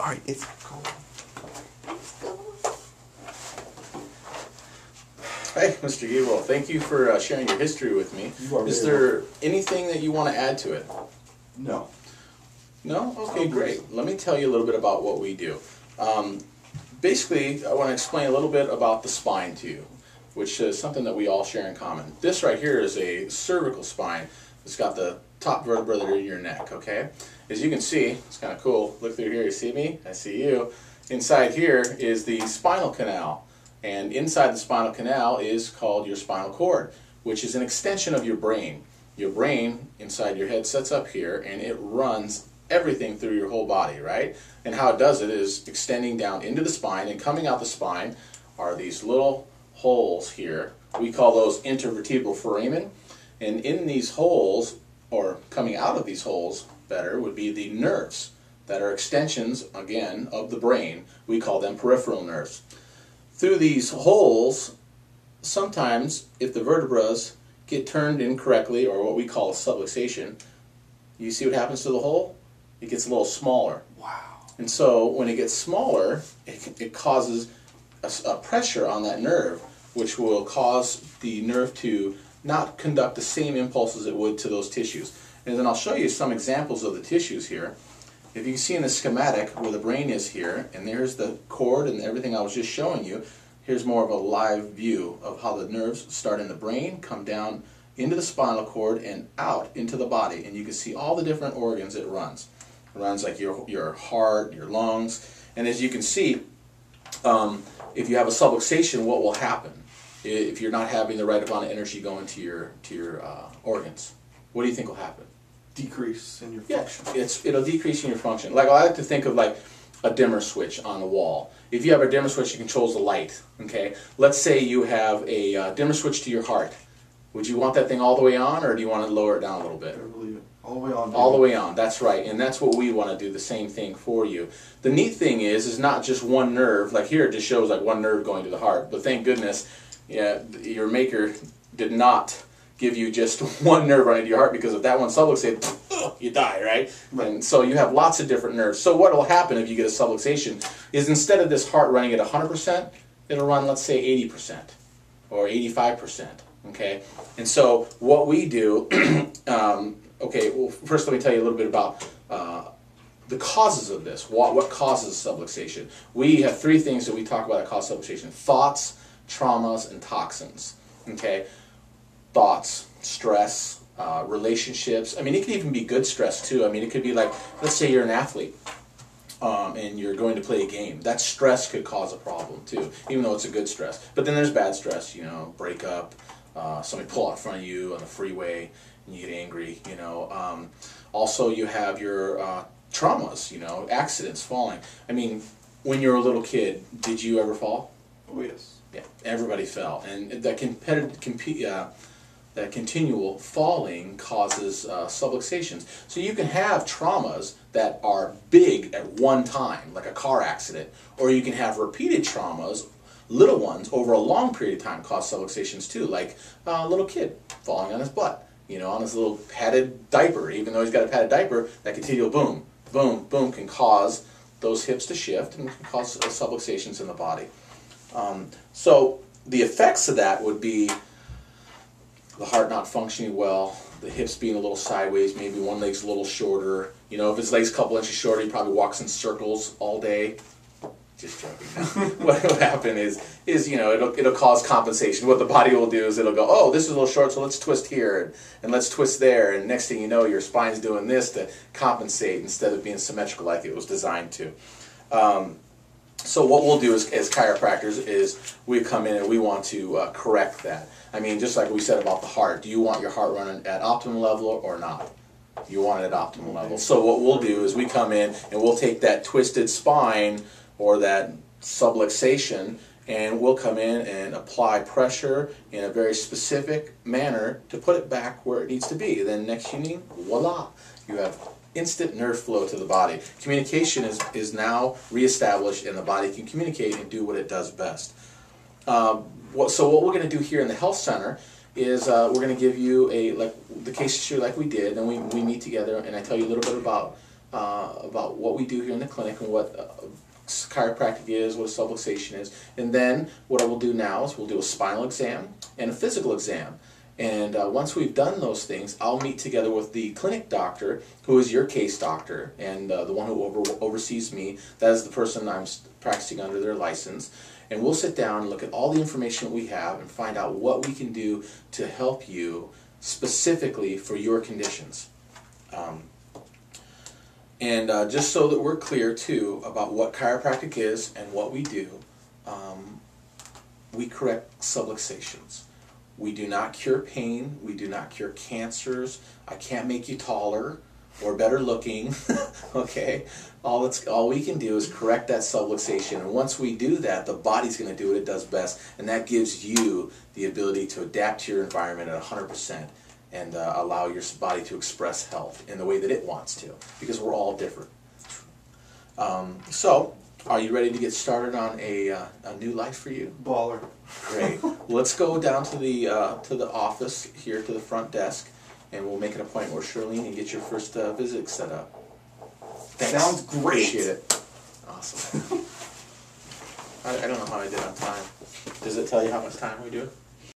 All right, it's cold. Hey, Mr. Gabriel, thank you for sharing your history with me. Is there anything that you want to add to it? No. No? Okay, great. Let me tell you a little bit about what we do. Basically, I want to explain a little bit about the spine to you, which is something that we all share in common. This right here is a cervical spine. It's got the top vertebra in your neck, okay? As you can see, it's kind of cool. Look through here, you see me? I see you. Inside here is the spinal canal. And inside the spinal canal is called your spinal cord, which is an extension of your brain. Your brain inside your head sets up here, and it runs everything through your whole body, right? And how it does it is extending down into the spine, and coming out the spine are these little holes here. We call those intervertebral foramen. And in these holes, or coming out of these holes, better, would be the nerves that are extensions, again, of the brain. We call them peripheral nerves. Through these holes, sometimes if the vertebrae get turned incorrectly, or what we call a subluxation, you see what happens to the hole? It gets a little smaller. Wow. And so when it gets smaller, it causes a pressure on that nerve, which will cause the nerve to not conduct the same impulses it would to those tissues. And then I'll show you some examples of the tissues here. If you can see in the schematic where the brain is here, and there's the cord and everything I was just showing you, here's more of a live view of how the nerves start in the brain, come down into the spinal cord, and out into the body. And you can see all the different organs it runs. It runs like your heart, your lungs. And as you can see, if you have a subluxation, what will happen if you're not having the right amount of energy going to your organs? What do you think will happen? Decrease in your function. Yeah, it'll decrease in your function. Like, I like to think of like a dimmer switch on the wall. If you have a dimmer switch, it controls the light. Okay, let's say you have a dimmer switch to your heart. Would you want that thing all the way on, or do you want to lower it down a little bit? I believe it. All the way on. All the way on. That's right, and that's what we want to do. The same thing for you. The neat thing is not just one nerve. Like here, it just shows like one nerve going to the heart. But thank goodness, yeah, your maker did not give you just one nerve running to your heart, because if that one subluxates, you die, right? And so you have lots of different nerves. So what will happen if you get a subluxation is, instead of this heart running at 100%, it'll run, let's say, 80% or 85%, okay? And so what we do, okay, well, first let me tell you a little bit about the causes of this. What causes subluxation? We have three things that we talk about that cause subluxation: thoughts, traumas, and toxins, okay? Thoughts, stress, relationships. I mean, it could even be good stress too. I mean, it could be like, let's say you're an athlete and you're going to play a game. That stress could cause a problem too, even though it's a good stress. But then there's bad stress, you know, breakup, somebody pull out in front of you on the freeway and you get angry, you know. Also, you have your traumas, you know, accidents, falling. I mean, when you were a little kid, did you ever fall? Oh, yes. Yeah, everybody fell, and that continual falling causes subluxations. So you can have traumas that are big at one time, like a car accident, or you can have repeated traumas, little ones, over a long period of time cause subluxations too, like a little kid falling on his butt, you know, on his little padded diaper. Even though he's got a padded diaper, that continual boom, boom, boom can cause those hips to shift and can cause subluxations in the body. So the effects of that would be the heart not functioning well, the hips being a little sideways, maybe one leg's a little shorter. You know, if his leg's a couple inches shorter, he probably walks in circles all day. Just joking. What will happen is you know, it'll cause compensation. What the body will do is it'll go, oh, this is a little short, so let's twist here and let's twist there, and next thing you know, your spine's doing this to compensate instead of being symmetrical like it was designed to. So what we'll do as chiropractors is we come in and we want to correct that. I mean, just like we said about the heart, do you want your heart running at optimal level or not? You want it at optimal level. So what we'll do is we come in and we'll take that twisted spine or that subluxation, and we'll come in and apply pressure in a very specific manner to put it back where it needs to be. Then next thing, voila, you have instant nerve flow to the body. Communication is now reestablished, and the body can communicate and do what it does best. So what we're going to do here in the health center is we're going to give you the case history like we did, and we meet together, and I tell you a little bit about about what we do here in the clinic and what chiropractic is, what a subluxation is. And then what I will do now is we'll do a spinal exam and a physical exam. And once we've done those things, I'll meet together with the clinic doctor, who is your case doctor, and the one who oversees me. That is the person I'm practicing under their license. And we'll sit down and look at all the information we have and find out what we can do to help you specifically for your conditions. Just so that we're clear, too, about what chiropractic is and what we do, we correct subluxations. We do not cure pain. We do not cure cancers. I can't make you taller or better looking. Okay? All we can do is correct that subluxation. And once we do that, the body's going to do what it does best. And that gives you the ability to adapt to your environment at 100% and allow your body to express health in the way that it wants to. Because we're all different. So, are you ready to get started on a new life for you? Baller. Great. Let's go down to the office here, to the front desk, and we'll make an appointment with Charlene and get your first visit set up. Thanks. Sounds great. Appreciate it. Awesome. I don't know how I did on time. Does it tell you how much time we do?